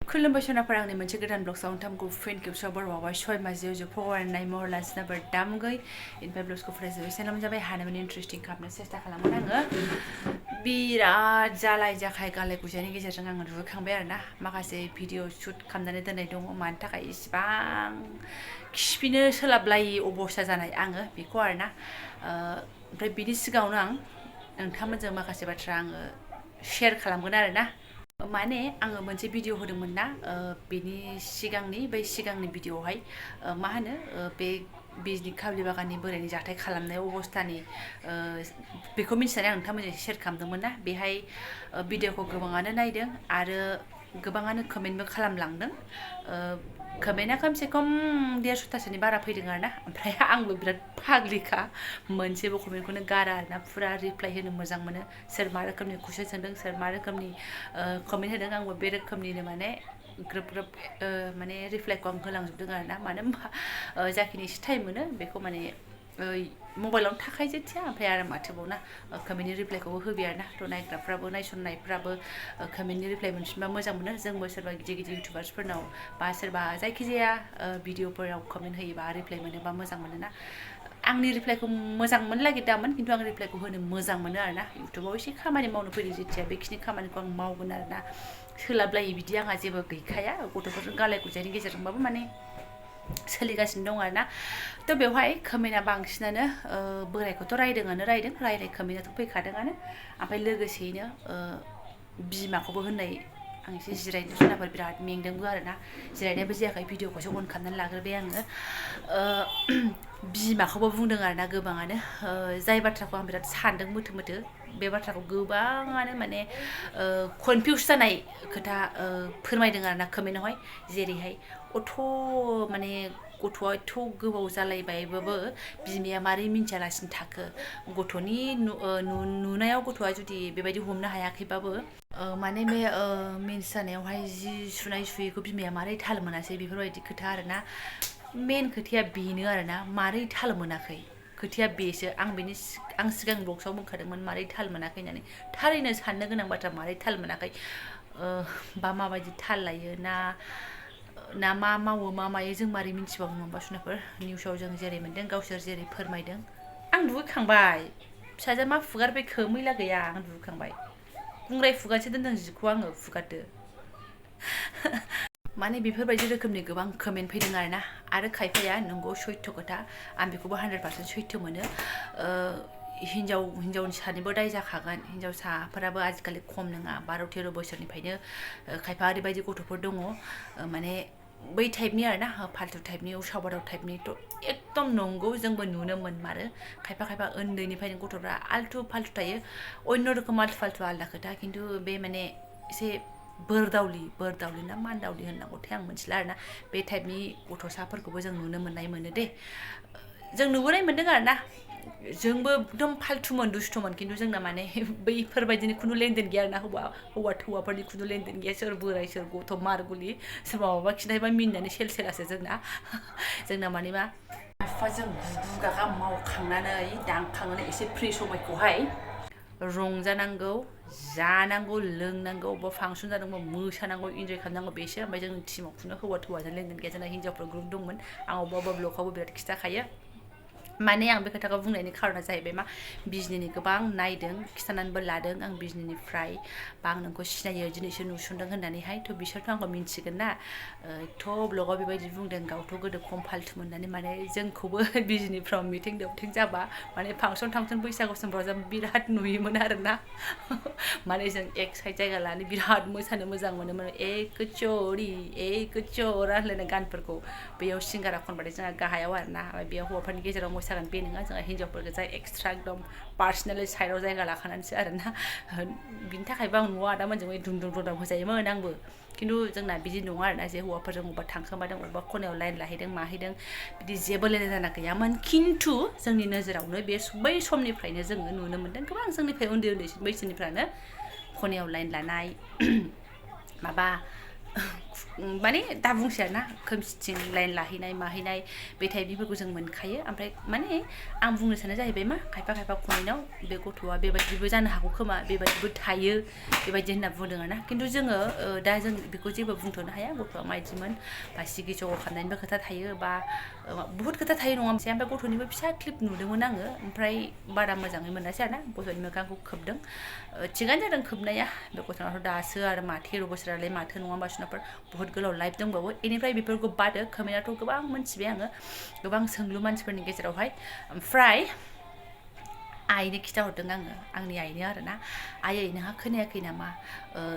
खुलुमबाय सनाफोर आंनि मोनसे गोदान ब्लग्सआव नोंथांखौ फिन खेबसेयाव बरावबाय सय माजियाव जो फरायनाय महरलास नाबर दामगै इनफाय ब्लग्सखौ फरायजोबबाय सेनाम जाबाय हानायमानि इन्टारेस्टिं खालामनो सेस्था खालामगोन आङो बिराद जालाय जाखाय गालाय गुजायनि गेजेरजों आङो दुगैखांबाय आरोना माखासे भिडिअ शुट खालामनानै दोननाय दङ मानि थाखाय इसिबां खिफिनो सोलाबलायि अबस्था जानाय आङो बेखौ आरोना ओमफ्राय बिनि सिगाङावनो आं नोंथांमोनजों माखासे बाथ्रा आङो शेयार खालामगोन आरोना माने आङो मोनसे भिडिअ होदोंमोन ना बेनि सिगांनि भिडिअआवहाय मा होनो बे बिजनि काबलि बागाननि बोरायनि जाथाय खालामनाय अबस्थानि बेखौ मिथिनानै आं नोंथांमोनजों शेयार खालामदोंमोन ना बेहाय भिडिअखौ गोबाङानो नायदों आरो गोबाङानो कमेन्टबो खालामलांदों कमेन्टआ खमसे खम 150तासोनि बारा फैदों आरोना ओमफ्राय आंबो बिराद फाग्लिखा मोनसेबो कमेन्टखौनो गारा आरोना फुरा रिप्लाइ होनो मोजां मोनो सोर मा रोखोमनि कुइसन सोंदों सोर मा रोखोमनि कमेन्ट होदों आंबो बे रोखोमनिनो माने ग्रोब ग्रोब माने रिप्लाइखौ आं होलांजोबदों आरोना मानो होनबा जाखिनि एसे टाइम मोनो बेखौ माने मबाइलावनो थाखायो जेथिया ओमफ्राय आरो माथोबावना कमेन्टनि रिप्लाइखौबो होबाय आरोना थ' नायग्राफ्राबो नायसननायफ्राबो कमेन्टनि रिप्लाइ मोनफिनबा मोजां मोनो जोंबो सोरबा गिदिर गिदिर इउटुबार्सफोरनाव बा सोरबा जायखिजाया भिडिअफोराव कमेन्ट होयोबा रिप्लाइ मोनोबा मोजां मोनोना आंनि रिप्लाइखौ मोजां मोननो नागिरदामोन खिन्थु आं रिप्लाइखौ होनो मोजां मोनो आरोना इउटुबाव एसे खामानि मावनो फैदों जेथिया बेखिनि खामानिखौ आं मावगोन आरोना सोलाबलायै बिदि आंहा जेबो गैखाया गथ'फोरजों गालाय गुजायनि गेजेरजोंबाबो माने सोलिगासिनो दं आरोना थ' बेवहाय कमेन्टआ बांसिनानो बोरायखौथ' रायदों रायनाय कमेन्टआथ' फैखादोंआनो ओमफ्राय लोगोसेयैनो बिमाखौबो होननाय आं एसे जिरायनो सोनाफोर बिराद मेंदोंबो आरोना जिरायनायबो जायाखै भिडिअखौसो अन खालामनानै लाग्रोबाय आङो बिमाखौबो बुंदों आरोना गोबाङानो जाय बाथ्राखौ आं बिराद सानदों मोथो मोथो बे बाथ्राखौ गोबाङानो माने कनफिउस जानाय खोथा फोरमायदों आरोना कमेन्टआवहाय जेरैहाय अथ' माने गथ'आ एथ' गोबाव जालायबायबाबो बिमाया मारै मिन्थियालासिनो थाखो गथ'नि नुनायाव गथ'आ जुदि बेबायदि हमनो हायाखैबाबो माने बे मेन्स जानायावहाय जि सुनाय सुयैखौ बिमाया मारै थाल मोनासै बेफोरबायदि खोथा आरोना मेन खोथाया बेनो आरोना मारै थाल मोनाखै खोथाया बेसो आं सिगां ब्लग्सआव बुंखादोंमोन मारै थाल मोनाखै होननानै थारैनो साननो गोनां बाथ्रा मारै थाल मोनाखै बा माबायदि थाल लायो ना मा मावो मा मायो जों मारै मिन्थिबावो नङा सुनाफोर निउसाव जों जेरै मोन्दों गावसोर जेरै फोरमायदों आं दुगैखांबाय फिसाजोआ मा फुगारबायखो मैला गैया आं दुगैखांबाय गुंग्राय फुगारसो दोनदों जिखौ आङो फुगारदो माने बेफोरबायदि रोखोमनि गोबां कमेन्ट फैदों आरो खायफाया नंगौ सैथो खोथा आं बेखौबो 100% सैथो मोनो हिन्जावनि सानैबो दाय जाखागोन हिन्जावसाफोराबो आजिखालि खम नङा 12-13 बोसोरनिफ्रायनो खायफा ओरैबायदि गथ'फोर दङ माने बै टाइपनि आरोना फाल्तु टाइपनि उसाव बादाव टाइपनि थ' एकदम नंगौ जोंबो नुनो मोनमारो खायफा उन्दैनिफ्रायनो गथ'फ्रा आल्थु फाल्तु थायो अन्य रोखोम आल्थु फाल्तु आलदा खोथा खिन्थु बे माने एसे बोरदावलि ना मानदावलि होननांगौथाय आं मिथिला आरोना बे टाइपनि गथ'साफोरखौबो जों नुनो मोनो दे जों नुबोनाय मोन्दों आरोना जोंबो एकदम फाल्थुमोन दुस्थ'मोन खिन्थु जोंना माने बैफोरबायदिनो खुनु लेनदेन गैया आरोना हौवाफोरनि खुनु लेनदेन गैया सोर बोराय सोर गथ' मारगुलि सोरबा माबा खिन्थायोबा मिनिनानै सेलासो जोंना माने मा बिफाजों गुगागा मावखांनानै दांखांनानै एसे फ्रि समायखौहाय रंजानांगौ जानांगौ लोंनांगौ बा फांसन जानांगौ मोसानांगौ इन्जय खालामनांगौ बेसो ओमफ्राय जोंनि टिमाव खुनु हौवाजों लेनदेन गैया जोंना हिन्जावफोर ग्रुप दंमोन आं अबेबा ब्लगआवबो बिराद खिथाखायो माने आं बे खोथाखौ बुंनायनि खारना जाहैबाय मा बिजनिनि गोबां नायदों खिथानानैबो लादों आं बिजनिनिफ्राय बा आं नोंखौ सिनायो दिनैसो नुसनदों होननानैहाय थ' बिसोरथ' आंखौ मिन्थिगोन ना थ' ब्लगाव बेबायदि बुंदों गावथ' गोदो खम फाल्थुमोन होननानै माने जोंखौबो बिजनिफ्राव मिटिं दावथिं जाबा माने फांसन बैसागु समफ्राव जों बिराद नुयोमोन आरोना माने जों एक साइड जायगा लानानै बिराद मोसानो मोजां मोनोमोन एक चोरी होनलायनाय गानफोरखौ बेयाव सिंगारा खनबाथाय जोंहा गाहायाव आरोना बेयाव हौवाफोरनि गेजेराव मोसागोन बे नङा जोंहा हिन्जावफोर गोजा एक्सट्रा एकदम पार्सनेलि साइडआव जायगा लाखानानैसो आरोना बिनि थाखायबो आं न'आव आदामोनजों दुम होजायोमोन आंबो खिन्थु जोंना बिदि नङा आरोना जे हौवाफोरजों अबेबा थांखोमादों अबेबा खनायाव लाइन लाहैदों माहैदों बिदि जेबो लेना जाना गैयामोन खिन्थु जोंनि नोजोरावनो बै समनिफ्रायनो जोङो नुनो मोन्दों गोबां जोंनिफ्राय उन्दै बैसोनिफ्रानो खनायाव लाइन लानाय माबा माने दा बुंसै आरोना खोमसिथिं लाइन लाहैनाय माहैनाय बे टाइपनिफोरखौ जों मोनखायो ओमफ्राय माने आं बुंनो सानो जाहैबाय मा खायफा खायफा कमेन्टआव बे गथ'आ बेबायदिबो जानो हागौ खोमा बेबायदिबो थायो बेबायदि होनना बुंदों आरोना खिन्थु जोङो दा जों बेखौ जेबो बुंथ'नो हाया गथ'आ माबायदिमोन बा सिगि सग' खालामनायनिबो खोथा थायो बा बुहुत खोथा थायो नङा मोनसे ओमफ्राय गथ'निबो फिसा क्लिप नुदोंमोन आङो ओमफ्राय बारा मोजाङै मोनासै आरोना गथ'नि मोखांखौ खोबदों थिगानो जादों खोबनाया बे गथ'नाथ' दासो आरो मा 13 बोसोरालाय माथो नङा होमबा सुनाफोर बुहुत गोलाव लाइफ दंबावो बेनिफ्राय बेफोरखौ बादो कमेन्टआथ' गोबां मोनथिबाय आङो गोबां सोंलु मानसिफोरनि गेजेरावहाय ओमफ्राय आइनो खिथाहरदों आङो आंनि आइनो आरोना आयै नोंहा खोनायाखै नामा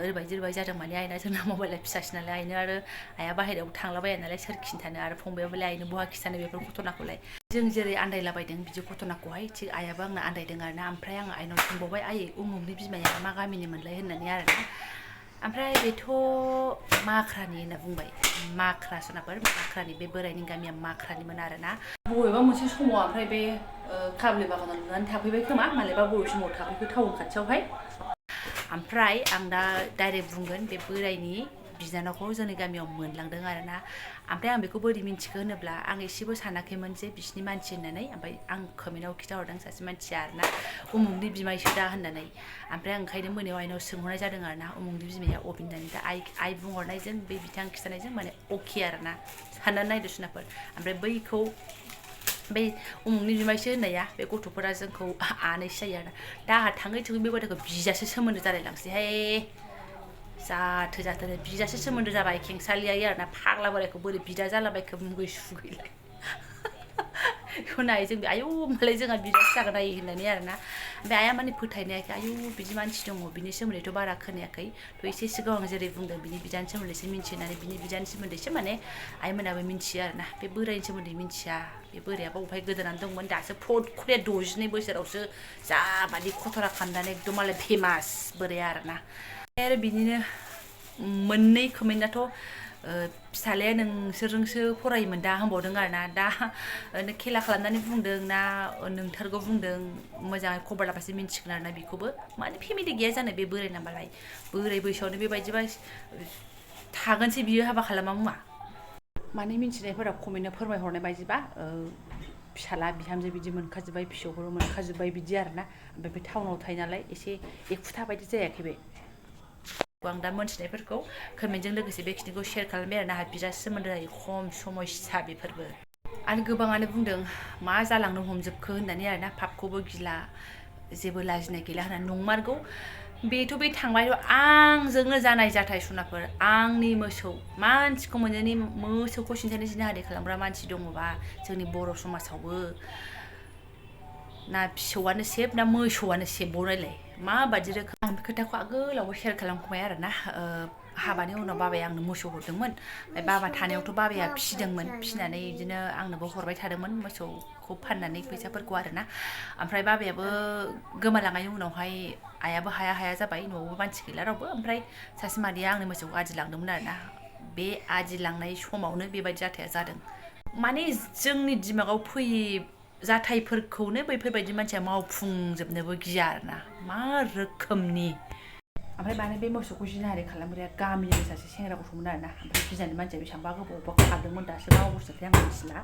ओरैबायदि जादों माने आइना जोंना मबाइला फिसासो नालाय आइनो आरो आइया बाहेरायाव थांलाबाया नालाय सोर खिन्थानो आरो फंबायाबोलाय आइनो बहा खिथानो बेफोर घटनाखौलाय जों जेरै आन्दायलाबायदों बिदि घटनाखौहाय थिग आइयाबो आंनो आन्दायदों आरोना ओमफ्राय आङो आइनाव सोंबावबाय आयै उमुगनि बिमाया मा गामिनि मोनलाय होननानै आरोना ओमफ्राय बेथ' माख्रानि होनना बुंबाय माख्रा सोनाफोर माख्रानि बे बोरायनि गामिया माख्रानिमोन आरोना बबेबा मोनसे समाव ओमफ्राय बे काबलि बागानाव लुनानै थाफैबाय खोमा मालाबा बबे समाव थाफैखो टाउन खाथियावहाय ओमफ्राय आं दा डाइरेक्ट बुंगोन बे बोरायनि बिनानावखौ जोंनि गामियाव मोनलांदों आरोना ओमफ्राय आं बेखौ बोरै मिन्थिखो होनोब्ला आं एसेबो सानाखैमोन जे बिसिनि मानसि होननानै ओमफ्राय आं कमेन्टआव खिथाहरदों सासे मानसिया आरोना उमुगनि बिमायसो दा होननानै ओमफ्राय आं ओंखायनो मोनायाव आइनाव सोंहरनाय जादों आरोना उमुगनि बिमाया अबेनि होननानै दा आइ बुंहरनायजों बे बिथां खिथानायजों माने अके आरोना साननानै नायदो सुनाफोर ओमफ्राय बैखौ बै उमुगनि बिमायसो होननाया बे गथ'फोरा जोंखौ आनैसो जायो आरोना दा आंहा थाङै थुङै बे गथ'खौ बिजासो सोमोन्दो जालायलांसैहाय जाथो बिजासो सोमोन्दो जाबाय खेंसालियायै आरोना फाग्ला बोरायखौ बोरै बिदा जालाबायखो मुगै सुगैलाय बेखौ नायै जों आयौ होमबालाय जोंहा बिदासो जागोन आयै होननानै आरोना ओमफ्राय आइया माने फोथायनायाखै आयौ बिदि मानसि दङ बिनि सोमोन्दैथ' बारा खोनायाखै थ' एसे सिगाङाव जेरै बुंदों बिनि बिदानि सोमोन्दैसो मिन्थियो होननानै बिनि बिदानि सोमोन्दैसो माने आइमोनाबो मिन्थियो आरोना बे बोरायनि सोमोन्दै मिन्थिया बे बोरायाबा बबेहाय गोदोनानै दंमोन दासो फट खरिया 62 बोसोरावसो जाबादि खथरा खालामनानै एकदम मालाय फेमास बोराया आरोना आरो बिनिनो मोननै कमेन्टआथ' फिसालाया नोंसोरजोंसो फरायोमोन दा होनबावदों आरोना दा खेला खालामनानै बुंदों ना नोंथारगौ बुंदों मोजाङै खबर लाबासो मिन्थिगोन आरोना बेखौबो माने फेमिलि गैया जानो बे बोराय नामालाय बोराय बैसोआवनो बेबायदिबा थागोनसै बियो हाबा खालामा मुवा माने मिन्थिनायफोरा कमेन्टआव फोरमायहरनाय बायदिबा फिसाला बिहामजो बिदि मोनखाजोब्बाय फिसौफोर मोनखाजोब्बाय बिदि आरोना ओमफ्राय बे टाउनाव थायो नालाय एसे एखुथा बायदि जायाखै बे आं दा मोनथिनायफोरखौ कमेन्टजों लोगोसे बेखिनिखौ शेयार खालामबाय आरोना आंहा बिराद सोमोन्दो जायो खम समस्या बेफोरबो आरो गोबाङानो बुंदों मा जालांनो हमजोबखो होननानै आरोना पापखौबो गिला जेबो लाजिनाय गैला होननानै नंमारगौ बेथ' बे थांबाय आंजोंनो जानाय जाथाय सुनाफोर आंनि मोसौ मानसिखौ मोनोनि मोसौखौ सिन्थायनो जिनाहारि खालामग्रा मानसि दङबा जोंनि बर' समाजावबो ना फिसौआनो सेब ना मोसौआनो सेब बनायलाय माबायदि रोखोम आं बे खोथाखौ आगोलावबो शेयार खालामखांबाय आरोना हाबानि उनाव बाबाया आंनो मोसौ हरदोंमोन ओमफ्राय बाबा थानायावथ' बाबाया फिसिदोंमोन फिसिनानै बिदिनो आंनोबो हरबाय थादोंमोन मोसौखौ फाननानै फैसाफोरखौ आरोना ओमफ्राय बाबायाबो गोमालांनायनि उनावहाय आइयाबो हाया जाबाय न'आवबो मानसि गैला रावबो ओमफ्राय सासे मादैया आंनि मोसौखौ आदि लांदोंमोन आरोना बे आदि लांनाय समावनो बेबायदि जाथाया जादों माने जोंनि दिमागाव फैयै जाथायफोरखौनो बैफोरबायदि मानसिया मावफुंजोबनोबो गिया आरोना मा रोखोमनि ओमफ्राय माने बे मोसौखौ जिनाहारि खालामग्राया गामिनि सासे सेंग्रा गथ'मोन आरोना ओमफ्राय गिजाननि मानसिया बेसेबांबा गोबावबा खारदोंमोन दासो बावबोजोबबाय आं मिथिला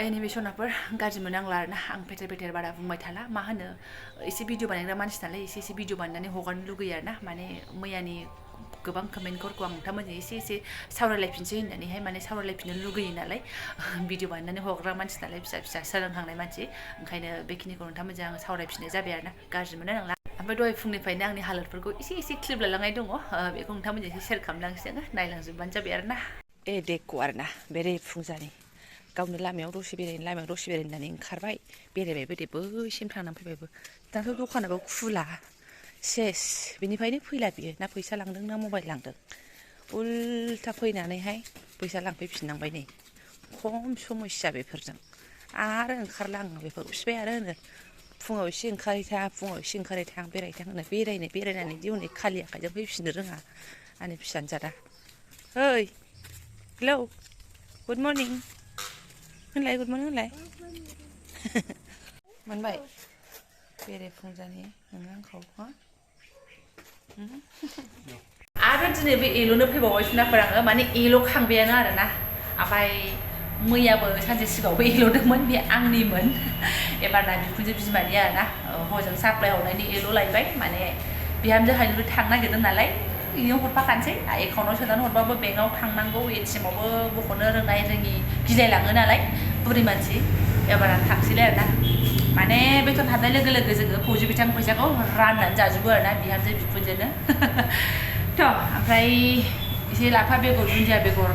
एनिवे सनाफोर गाज्रि मोननांला आरोना आं पेटेर बारा बुंबाय थाला मा होनो एसे भिडिअ बानायग्रा मानसि नालाय एसे भिडिअ बानायनानै हगारनो लुगैयो आरोना माने मैयानि गोबां कमेन्टफोरखौ आं नोंथांमोनजों एसे सावरायलायफिनसै होननानैहाय माने सावरायलायफिननो लुगैयो नालाय भिडिअ बानायनानै हगारग्रा मानसि नालाय फिसा सोलोंहांनाय मानसि ओंखायनो बेखिनिखौ नोंथांमोनजों आं सावरायफिननाय जाबाय आरोना गाज्रि मोननो नांला ओमफ्राय दहाय फुंनिफ्रायनो आंनि हालोदफोरखौ एसे क्लिप लालांनाय दङ बेखौ नोंथांमोनजों एसे शेयार खालामलांसै आङो नायलांजोबबानो जाबाय आरोना देखौ आरोना बेरे फुंजानि गावनो लामायाव दसे बेरायनो होननानै ओंखारबाय बेरायबायबो दे बैसिम थांनानै फैबायबो दाथ' दखानाबो खुला सेस बिनिफ्रायनो फैला बियो ना फैसा लांदों ना मबाइल लांदों उल्था फैनानैहाय फैसा लांफैफिननांबाय नै खम समस्या बेफोरजों आरो ओंखारला आङो बेफोरखौ बिबाय आरो होनो फुङाव एसे ओंखारहैथां बेरायहैथां होनो बेरायनानै दि हनै खालि आखाइजों फैफिननो रोङा आंनि फिसानो ओइ हेलौ गुड मर्निं होनलाय गुड मर्निं होनलाय मोनबाय बेरे फुंजानि नोङो आंखौ हा आरो दिनै बे एल'नो फैबावबाय सुनाफोर आङो माने एल' खांबायानो आरोना ओमफ्राय मैयाबो सानसे सिगाङावबो एल'दोंमोन बे आंनिमोन एबारना बिखुनजो बिमानि आरोना हजों साप्लाय हरनायनि एल' लायबाय माने बिहामजो हायनो थांनो नागिरदों नालाय बेनो हरफाखानोसै एकाउन्टाव सोनानै हरबाबो बेंकआव थांनांगौ एटिएमआवबो बख'नो रोंनाय रोङि गिलायलाङो नालाय बुरि मानसि एबारानो थांसैलाय आरोना माने बेथन हाबनाय लोगो लोगो जोङो फौजि बिथां फैसाखौ राननानै जाजोबो आरोना बिहामजो बिखुनजोनो थ' ओमफ्राय एसे लाफा बेगर दुन्दिया बेगर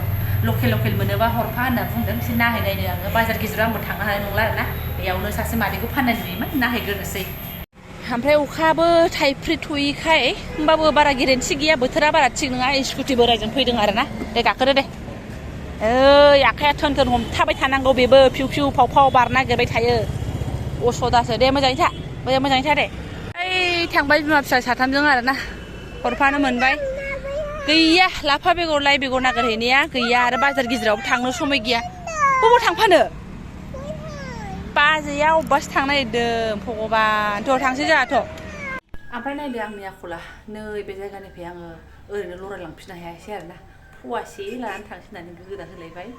लकेल मोनोबा हरफा होनना बुंदों एसे नायहैनायनो आङो बाजार गेजेराव आंबो थांनो हानाय नंला आरोना बेयावनो सासे मादैखौ फाननाय नुयोमोन नायहैग्रोनोसै ओमफ्राय अखाबो थाइफ्रिथ'यैखाय होमबाबो बारा गेरेन्थि गैया बोथोरा बारा थिग नङा स्कुटि बोराइजों फैदों आरोना दे गाखोदो दे आखाया थोन हमथाबाय थानांगौ बेबो फिउ फिउ फाव फाव बार नागिरबाय थायो असदासो दे मोजाङै था दे ओइ थांबाय बिमा फिसा साथामजों आरोना हरफानो मोनबाय गैया लाफा बेगर लाइ बेगर नागिरहैनाया गैया आरो बाजार गेजेरावबो थांनो समय गैया बबाव थांफानो बाजैया अबेबासो थांनो नागिरदों भगबान थ' थांसै जोंहाथ' ओमफ्राय नायदो आंनि आखला नैबे जायगानिफ्राय आङो ओरैनो लरायलांफिननो हायासै आरोना फवासे लानानै थांसै होननानै गोदा होलायबाय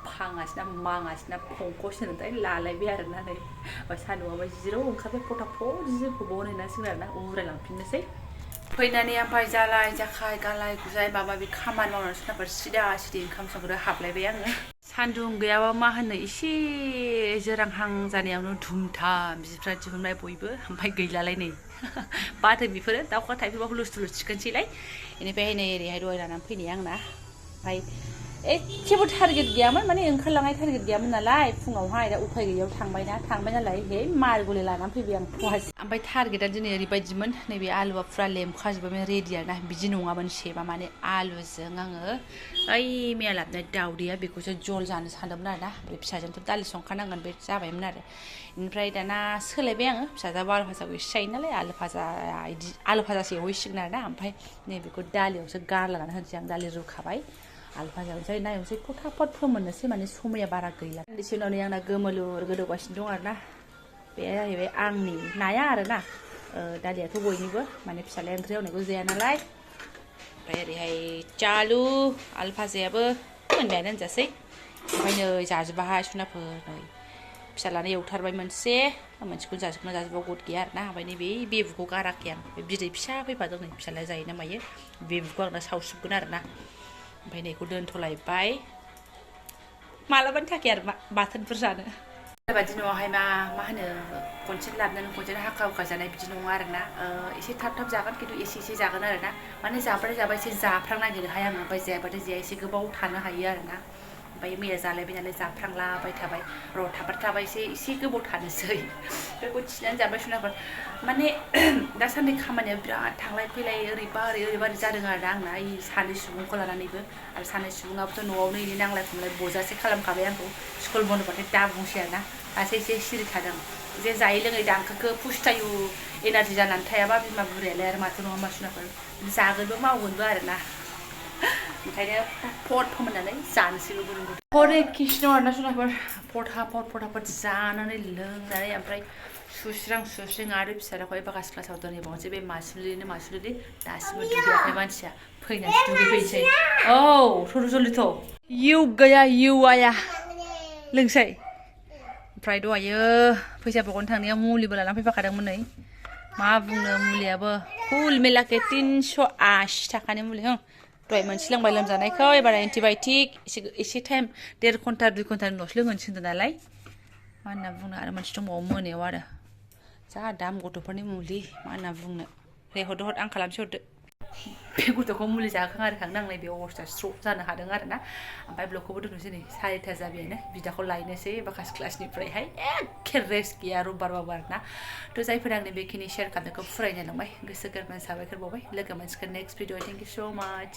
फाङासिना माङासिना फंखस होनोथाय लालायबाय आरोना नै सान्दुंआबो जिराव ओंखारबाय फटाफट जिखौबो होनहैनांसिगोन आरोना उरायलांफिननोसै फैनानै ओमफ्राय जालाय जाखाय गालाय गुजाय माबा बे खामानि मावनानै सुनाफोर सिदा सिदि ओंखाम संग्रो हाबलायबाय आङो सान्दुं गैयाबा मा होनो एसे जोरांहां जानायावनो धुमधाम बिफ्रा दिहुनबाय बयबो ओमफ्राय गैलालाय नै बाथो बेफोरो दाउखा थाइफैबा हुलुस थुलुस थिखोनसैलाय बेनिफ्राय नै ओरैहाय दहाय लानानै फैनाय आंना ओमफ्राय एसेबो टारगेट गैयामोन माने ओंखारलांनाय टारगेट गैयामोन नालाय फुङावहाय दा उफाय गैयैयाव थांबाय नालाय हे मारगले लानानै फैबाय आं फवासे ओमफ्राय टारगेटआ दिनै ओरैबायदिमोन नैबे आलुआ फुरा लेमखाजोबबायमोन रेडि आरोना बिदि नङामोन सेबा माने आलुजों आङो ओइ मैया लाबोनाय दाउदैया बेखौसो जल जानो सानदोंमोन आरोना ओमफ्राय फिसाजोंथ' दालि संखानांगोन बे जाबायमोन आरो ओमफ्राय दाना सोलायबाय आङो फिसाजोआबो आलु भाजाखौ एसे जायो नालाय आलु भाजासो एवहैसिगोन आरोना ओमफ्राय नैबेखौ दालियावसो गारलानानै होनोसै आं दालि रुखाबाय आलु भाजाखौ नायनोसै फटाफट फोमोननोसै माने समाया बारा गैला दान्दिसे उनाव नै आंना गोमोलुर गोदौगासिनो दं आरोना बे जाहैबाय आंनि नाया आरोना दालियाथ' बयनिबो माने फिसालाया ओंख्रि एवनायखौ जाया नालाय ओमफ्राय ओरैहाय आलु भाजायाबो मोनबायानो होनजासै ओमफ्राय नै जाजोब्बाहाय सुनाफोर नै फिसालानो एवथारबाय मोनसेखौ जाजोबना गद गैया आरोना ओमफ्राय नैबे बेबुखौ गाराखै आं बे बिदै फिसा फैफादों नै फिसालाया जायो ना मायो बेबुखौ आंना सावसुबगोन आरोना ओमफ्राय नैखौ दोनथ'लायबाय मालाबानि थाखाय आरो बाथोनफोर जानो बेबायदि न'आवहाय मा होनो खनसेनो लाबोनानै खनसेनो हाखा जानाय बिदि नङा आरोना एसे थाब जागोन खिन्थु एसे जागोन आरोना माने जाबा एसे जाफ्रां नागिरोहाय आङो ओमफ्राय जायाबाथाय जाया एसे गोबाव थानो हायो आरोना ओमफ्राय मैया जालायबाय नालाय जाफ्रांलाबाय थाबाय र' थाबा एसे गोबाव थानोसै बेखौ थिनानै जाबाय सुनाफोर माने दासान्दि खामानिया बिराद थांलाय फैलाय ओरैबा जादों आरो आंना सानै सुबुंखौ लानानैबो आरो सानै सुबुङाबोथ' न'आवनो इदि नांलाय खमलाय बजासे खालामखाबाय आंखौ स्कुल बन्द'बाथाय दा बुंसै आरोना दासो एसे सिरि थादों जे जायै लोङै दांखोखौ फुस्थायु एनारजि जानानै थायाबा बिमा बुरियालाय आरो माथो नङा मा सुनाफोर जागोनबो मावगोनबो आरोना ओंखायनो फट फोमोननानै जानोसैबो गुदुं हरे कृष्ण आरोना सुनाफोर फटाफट जानानै लोंनानै ओमफ्राय सुस्रां आरो फिसालाखौ बागास क्लासाव दोनहैबावनोसै बे मासुलि दासिमबो दुगैयाखै मानसिया फैनानैसो दुगैफैनोसै औ थ'र जल्दिथ' इउ गैया इउ आया लोंसै ओमफ्राय दहायो फैसा बख'नो थांनायाव मुलिबो लानानै फैफाखादोंमोन नै मा बुंनो मुलियाबो फुल मेलाके 380 थाखानि मुलि दहाय मोनसे लोंबाय लोमजानायखौ एबार एन्टिबायटिक एसे टाइम 1.5 घन्टा 2 घन्टानि उनावसो लोंहोनो थिनदों नालाय मा होनना बुंनो आरो मोनसे दंबावो मोनायाव आरो जा दाम गथ'फोरनि मुलि मा होनना बुंनो हरदो आं खालामसै हरदो बे गथ'खौ मुलि जाखां आरिखां नांनाय बे अबस्था स्ट्रक जानो हादों आरोना ओमफ्राय ब्लगखौबो दोननोसै नै 4टा जाबायानो बिदाखौ लायनोसै बाकास क्लासनिफ्रायहाय एखे रेस्ट गैया रबबारबाबो आरोना थ' जायफोर आंनि बेखिनि शेयार खालामनायखौ फरायनो नंबाय गोसो गोरबोनि साबायखर बावबाय लोगो मोनसिगोन नेक्स्ट भिडिअ थेंक इउ स' माच